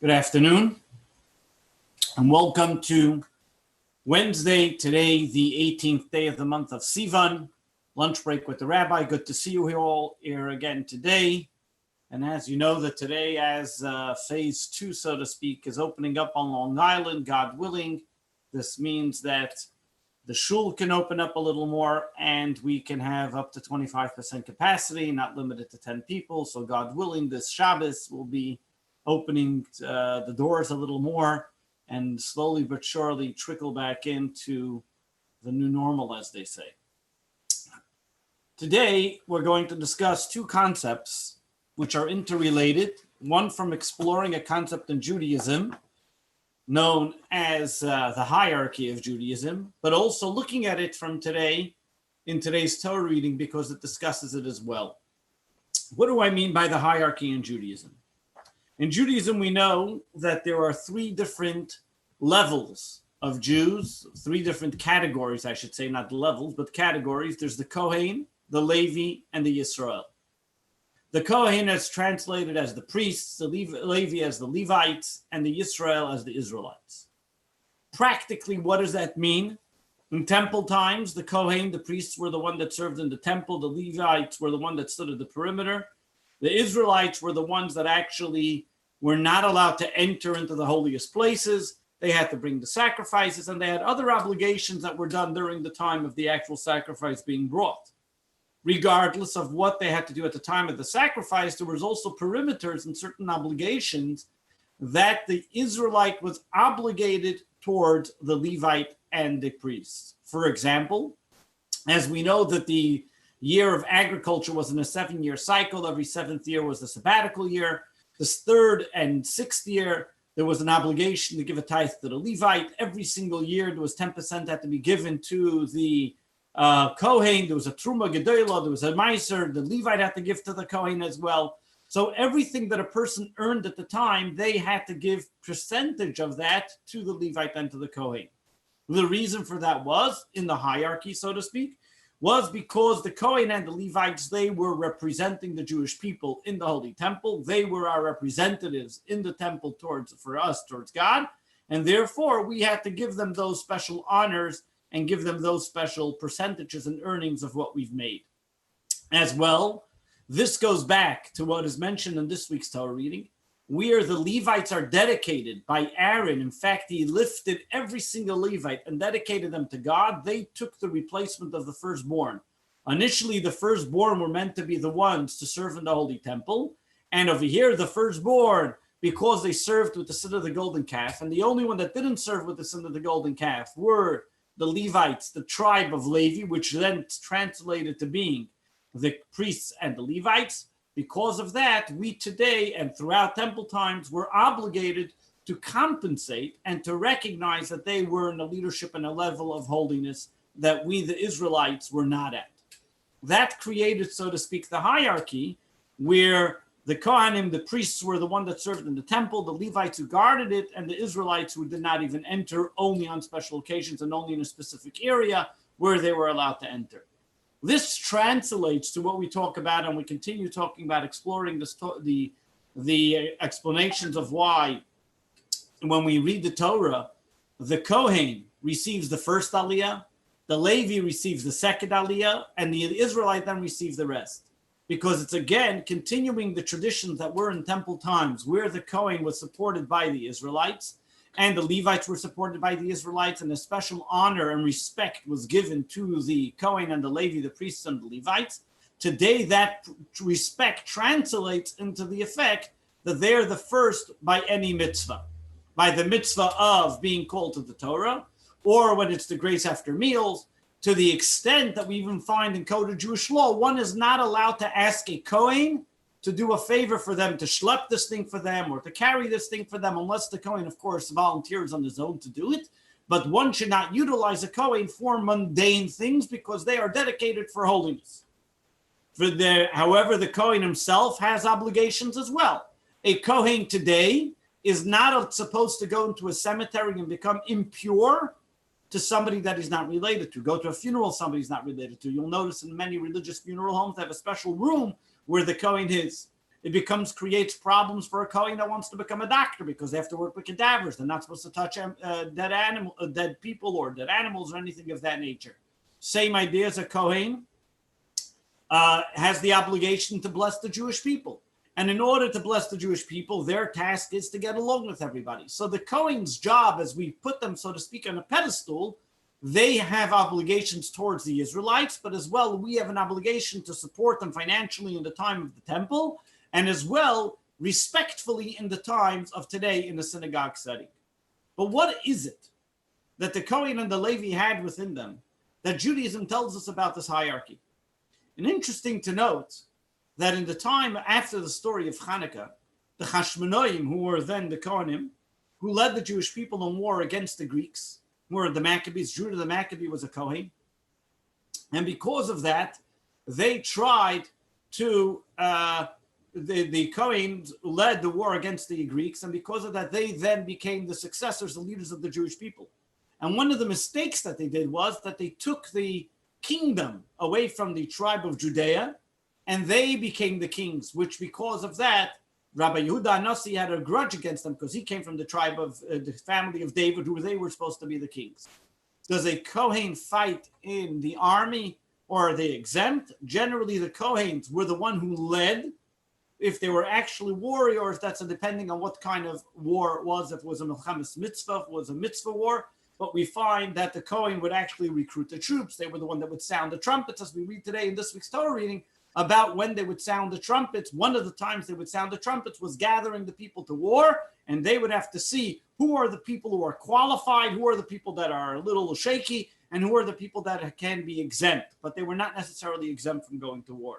Good afternoon, and welcome to Wednesday, today, the 18th day of the month of Sivan, lunch break with the Rabbi. Good to see you here again today. And as you know, that today, as phase 2, so to speak, is opening up on Long Island, God willing. This means that the shul can open up a little more, and we can have up to 25% capacity, not limited to 10 people. So God willing, this Shabbos will be opening the doors a little more and slowly but surely trickle back into the new normal, as they say. Today, we're going to discuss two concepts which are interrelated, one from exploring a concept in Judaism known as the hierarchy of Judaism, but also looking at it from today in today's Torah reading because it discusses it as well. What do I mean by the hierarchy in Judaism? In Judaism, we know that there are three different levels of Jews, three different categories, I should say, not levels, but categories. There's the Kohen, the Levi, and the Yisrael. The Kohen is translated as the priests, the Levi as the Levites, and the Yisrael as the Israelites. Practically, what does that mean? In temple times, the Kohen, the priests, were the one that served in the temple. The Levites were the one that stood at the perimeter. The Israelites were the ones that actually were not allowed to enter into the holiest places. They had to bring the sacrifices, and they had other obligations that were done during the time of the actual sacrifice being brought. Regardless of what they had to do at the time of the sacrifice, there was also perimeters and certain obligations that the Israelite was obligated towards the Levite and the priests. For example, as we know that the year of agriculture was in a 7-year cycle, every 7th year was the sabbatical year. This 3rd and 6th year, there was an obligation to give a tithe to the Levite. Every single year, there was 10% had to be given to the Kohen. There was a Truma Gedolah, there was a Meiser, the Levite had to give to the Kohen as well. So everything that a person earned at the time, they had to give percentage of that to the Levite and to the Kohen. The reason for that was, in the hierarchy, so to speak, was because the Kohen and the Levites, they were representing the Jewish people in the Holy Temple. They were our representatives in the temple towards God. And therefore, we had to give them those special honors and give them those special percentages and earnings of what we've made. As well, this goes back to what is mentioned in this week's Torah reading, where the Levites are dedicated by Aaron. In fact, he lifted every single Levite and dedicated them to God. They took the replacement of the firstborn. Initially, the firstborn were meant to be the ones to serve in the Holy Temple. And over here, the firstborn, because they served with the sin of the golden calf, and the only one that didn't serve with the sin of the golden calf were the Levites, the tribe of Levi, which then translated to being the priests and the Levites. Because of that, we today and throughout temple times were obligated to compensate and to recognize that they were in a leadership and a level of holiness that we, the Israelites, were not at. That created, so to speak, the hierarchy where the Kohanim, the priests, were the one that served in the temple, the Levites who guarded it, and the Israelites who did not even enter, only on special occasions and only in a specific area where they were allowed to enter. This translates to what we talk about, and we continue talking about exploring this, the explanations of why, when we read the Torah, the Kohen receives the first aliyah, the Levi receives the second aliyah, and the Israelite then receives the rest. Because it's, again, continuing the traditions that were in temple times, where the Kohen was supported by the Israelites, and the Levites were supported by the Israelites, and a special honor and respect was given to the Kohen and the Levi, the priests and the Levites. Today, that respect translates into the effect that they're the first by any mitzvah, by the mitzvah of being called to the Torah, or when it's the grace after meals, to the extent that we even find in Code of Jewish law, one is not allowed to ask a Kohen to do a favor for them, to schlep this thing for them, or to carry this thing for them, unless the Kohen, of course, volunteers on his own to do it. But one should not utilize a Kohen for mundane things because they are dedicated for holiness. However, the Kohen himself has obligations as well. A Kohen today is not supposed to go into a cemetery and become impure to somebody that he's not related to. Go to a funeral somebody's not related to. You'll notice in many religious funeral homes they have a special room where the Kohen is. It creates problems for a Kohen that wants to become a doctor because they have to work with cadavers. They're not supposed to touch dead people or dead animals or anything of that nature. Same idea as a Kohen has the obligation to bless the Jewish people. And in order to bless the Jewish people, their task is to get along with everybody. So the Kohen's job, as we put them, so to speak, on a pedestal, they have obligations towards the Israelites, but as well, we have an obligation to support them financially in the time of the temple, and as well, respectfully in the times of today in the synagogue setting. But what is it that the Kohen and the Levi had within them that Judaism tells us about this hierarchy? And interesting to note that in the time after the story of Hanukkah, the Hashmonaim, who were then the Kohanim, who led the Jewish people in war against the Greeks, who were the Maccabees. Judah the Maccabee was a Kohen. And because of that, they tried to, the Kohanim led the war against the Greeks, and because of that, they then became the successors, the leaders of the Jewish people. And one of the mistakes that they did was that they took the kingdom away from the tribe of Judea, and they became the kings, which because of that, Rabbi Yehuda Anasi had a grudge against them because he came from the tribe of the family of David, who they were supposed to be the kings. Does a Kohen fight in the army or are they exempt? Generally, the Kohens were the one who led. If they were actually warriors, that's depending on what kind of war it was. If it was a Milchamas Mitzvah, if it was a mitzvah war. But we find that the Kohen would actually recruit the troops. They were the one that would sound the trumpets, as we read today in this week's Torah reading, about when they would sound the trumpets. One of the times they would sound the trumpets was gathering the people to war, and they would have to see who are the people who are qualified, who are the people that are a little shaky, and who are the people that can be exempt. But they were not necessarily exempt from going to war.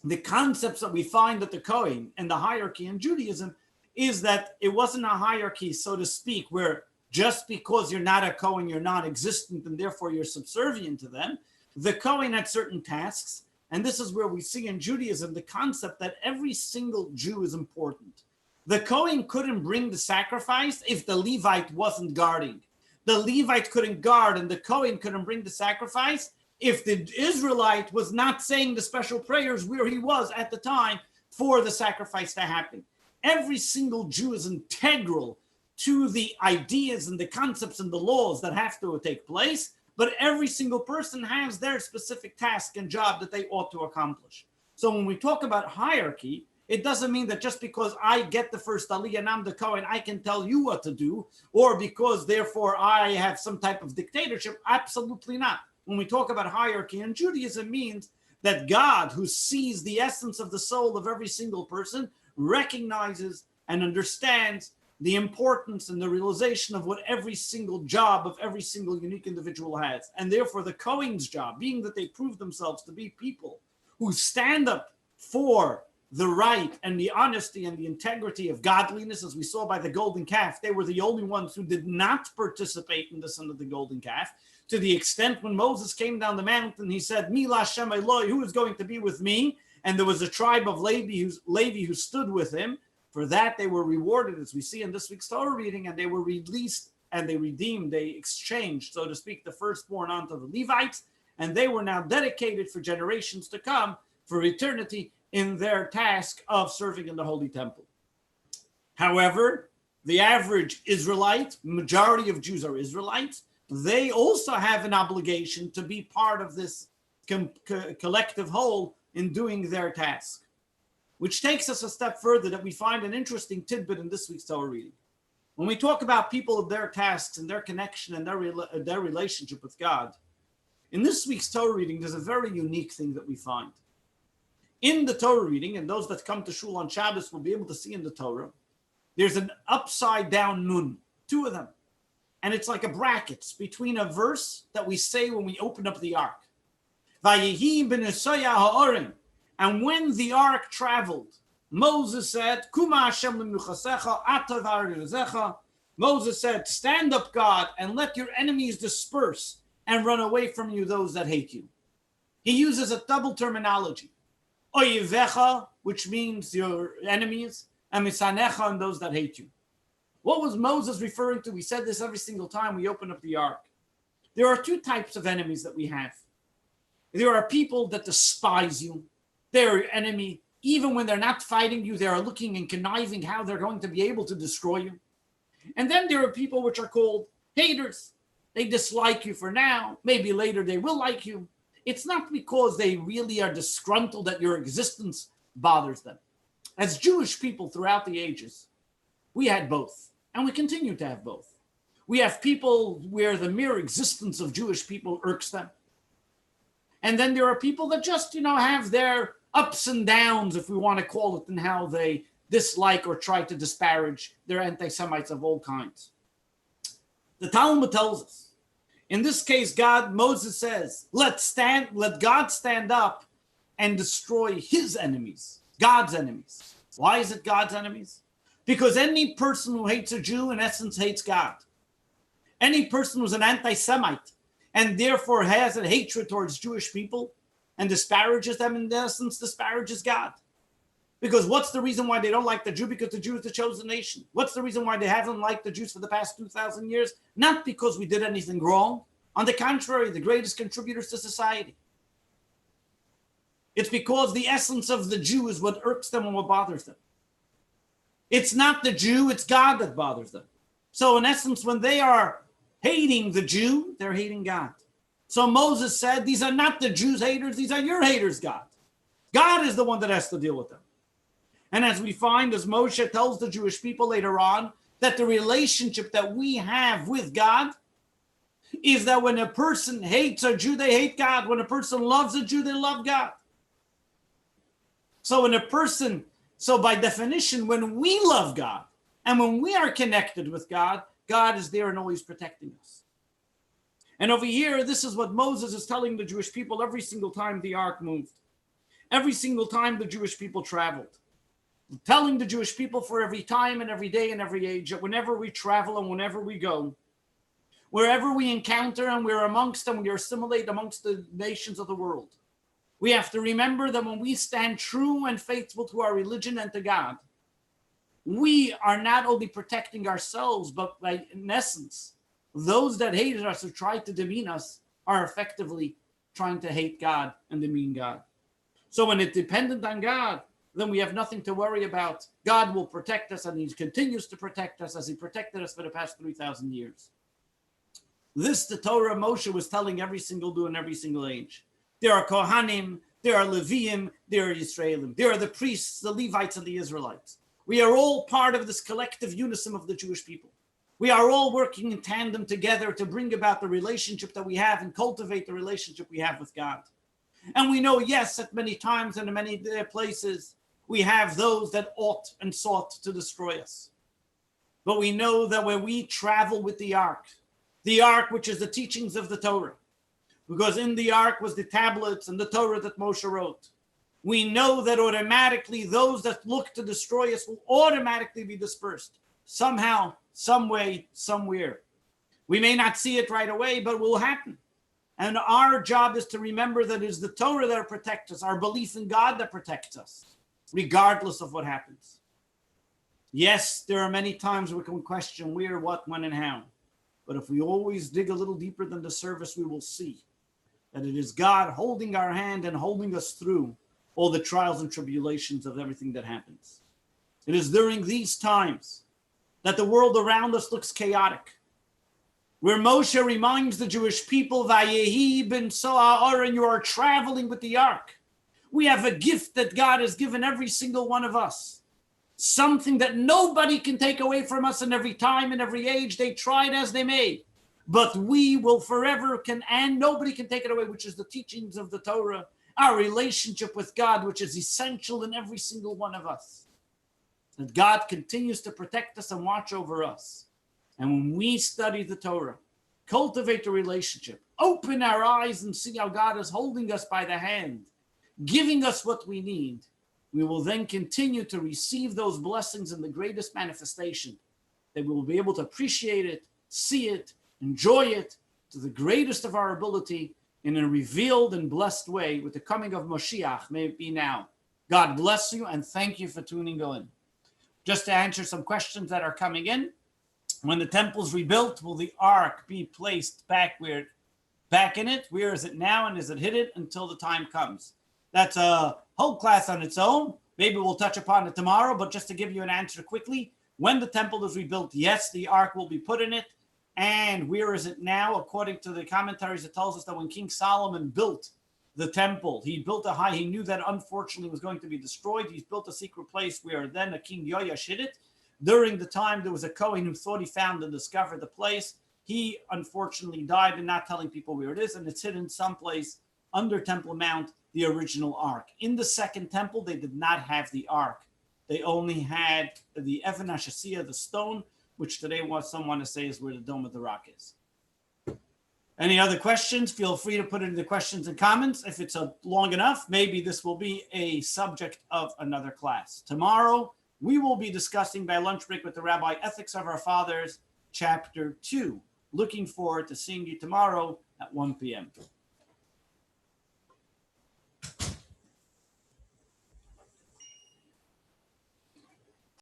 The concepts that we find at the Kohen and the hierarchy in Judaism is that it wasn't a hierarchy, so to speak, where just because you're not a Kohen, you're non-existent, and therefore you're subservient to them. The Kohen had certain tasks. And this is where we see in Judaism the concept that every single Jew is important. The Kohen couldn't bring the sacrifice if the Levite wasn't guarding. The Levite couldn't guard and the Kohen couldn't bring the sacrifice if the Israelite was not saying the special prayers where he was at the time for the sacrifice to happen. Every single Jew is integral to the ideas and the concepts and the laws that have to take place. But every single person has their specific task and job that they ought to accomplish. So when we talk about hierarchy, it doesn't mean that just because I get the first aliyah and I'm the Kohen, I can tell you what to do, or because therefore I have some type of dictatorship. Absolutely not. When we talk about hierarchy in Judaism, means that God, who sees the essence of the soul of every single person, recognizes and understands the importance and the realization of what every single job of every single unique individual has. And therefore the Kohen's job, being that they prove themselves to be people who stand up for the right and the honesty and the integrity of godliness, as we saw by the golden calf, they were the only ones who did not participate in the sin of the golden calf, to the extent when Moses came down the mountain, he said, Mi Lashem Eloi, who is going to be with me? And there was a tribe of Levi who stood with him. For that, they were rewarded, as we see in this week's Torah reading, and they were released and they redeemed, they exchanged, so to speak, the firstborn onto the Levites, and they were now dedicated for generations to come, for eternity, in their task of serving in the Holy Temple. However, the average Israelite, majority of Jews are Israelites, they also have an obligation to be part of this collective whole in doing their task. Which takes us a step further, that we find an interesting tidbit in this week's Torah reading. When we talk about people of their tasks and their connection and their relationship with God, in this week's Torah reading, there's a very unique thing that we find. In the Torah reading, and those that come to Shul on Shabbos will be able to see in the Torah, there's an upside down nun, two of them. And it's like a brackets between a verse that we say when we open up the ark. Vayehi b'nesaya ha'orim. And when the ark traveled, Moses said, Kuma Hashem l'menuchasecha, ata v'arzecha. Moses said, stand up, God, and let your enemies disperse and run away from you those that hate you. He uses a double terminology. Oyevecha, which means your enemies, and misanecha, and those that hate you. What was Moses referring to? We said this every single time we open up the ark. There are two types of enemies that we have. There are people that despise you. They're your enemy. Even when they're not fighting you, they are looking and conniving how they're going to be able to destroy you. And then there are people which are called haters. They dislike you for now. Maybe later they will like you. It's not because they really are disgruntled that your existence bothers them. As Jewish people throughout the ages, we had both, and we continue to have both. We have people where the mere existence of Jewish people irks them. And then there are people that just, have their ups and downs, if we want to call it, and how they dislike or try to disparage. They're anti-Semites of all kinds. The Talmud tells us, in this case, Moses says, let God stand up and destroy his enemies, God's enemies. Why is it God's enemies? Because any person who hates a Jew, in essence, hates God. Any person who's an anti-Semite and therefore has a hatred towards Jewish people and disparages them, in essence, disparages God. Because what's the reason why they don't like the Jew? Because the Jew is the chosen nation. What's the reason why they haven't liked the Jews for the past 2,000 years? Not because we did anything wrong. On the contrary, the greatest contributors to society. It's because the essence of the Jew is what irks them and what bothers them. It's not the Jew, it's God that bothers them. So in essence, when they are hating the Jew, they're hating God. So Moses said, these are not the Jews' haters, these are your haters, God. God is the one that has to deal with them. And as we find, as Moshe tells the Jewish people later on, that the relationship that we have with God is that when a person hates a Jew, they hate God. When a person loves a Jew, they love God. So by definition, when we love God and when we are connected with God, God is there and always protecting us. And over here, this is what Moses is telling the Jewish people every single time the ark moved. Every single time the Jewish people traveled. Telling the Jewish people for every time and every day and every age that whenever we travel and whenever we go, wherever we encounter and we're amongst them, we assimilate amongst the nations of the world. We have to remember that when we stand true and faithful to our religion and to God, we are not only protecting ourselves, but in essence, those that hated us or tried to demean us are effectively trying to hate God and demean God. So when it's dependent on God, then we have nothing to worry about. God will protect us, and he continues to protect us as he protected us for the past 3,000 years. This, the Torah Moshe was telling every single Jew in every single age. There are Kohanim, there are Leviim, there are Yisraelim. There are the priests, the Levites, and the Israelites. We are all part of this collective unison of the Jewish people. We are all working in tandem together to bring about the relationship that we have and cultivate the relationship we have with God. And we know, yes, at many times and in many places, we have those that ought and sought to destroy us. But we know that when we travel with the ark, which is the teachings of the Torah, because in the ark was the tablets and the Torah that Moshe wrote, we know that automatically those that look to destroy us will automatically be dispersed. Somehow, some way, somewhere. We may not see it right away, but it will happen. And our job is to remember that it is the Torah that protects us, our belief in God that protects us, regardless of what happens. Yes, there are many times we can question where, what, when, and how. But if we always dig a little deeper than the surface, we will see that it is God holding our hand and holding us through all the trials and tribulations of everything that happens. It is during these times that the world around us looks chaotic, where Moshe reminds the Jewish people, Vayehi ben So'ar, and you are traveling with the ark. We have a gift that God has given every single one of us. Something that nobody can take away from us in every time and every age. They tried as they may. But we will forever and nobody can take it away, which is the teachings of the Torah, our relationship with God, which is essential in every single one of us. That God continues to protect us and watch over us. And when we study the Torah, cultivate the relationship, open our eyes and see how God is holding us by the hand, giving us what we need, we will then continue to receive those blessings in the greatest manifestation, that we will be able to appreciate it, see it, enjoy it to the greatest of our ability in a revealed and blessed way with the coming of Moshiach. May it be now. God bless you and thank you for tuning in. Just to answer some questions that are coming in. When the temple's rebuilt, will the ark be placed back in it? Where is it now, and is it hidden until the time comes? That's a whole class on its own. Maybe we'll touch upon it tomorrow, but just to give you an answer quickly, when the temple is rebuilt, yes, the ark will be put in it. And where is it now? According to the commentaries, it tells us that when King Solomon built the temple, he built he knew that unfortunately was going to be destroyed. He's built a secret place where then a King Yoash hid it. During the time, there was a Kohen who thought he found and discovered the place. He unfortunately died in not telling people where it is, and it's hidden someplace under Temple Mount, the original ark. In the second temple, they did not have the ark. They only had the Evan HaShasiyah, the stone, which today some want to say is where the Dome of the Rock is. Any other questions? Feel free to put it in the questions and comments. If it's long enough, maybe this will be a subject of another class. Tomorrow, we will be discussing by lunch break with the Rabbi Ethics of Our Fathers, Chapter 2. Looking forward to seeing you tomorrow at 1 p.m.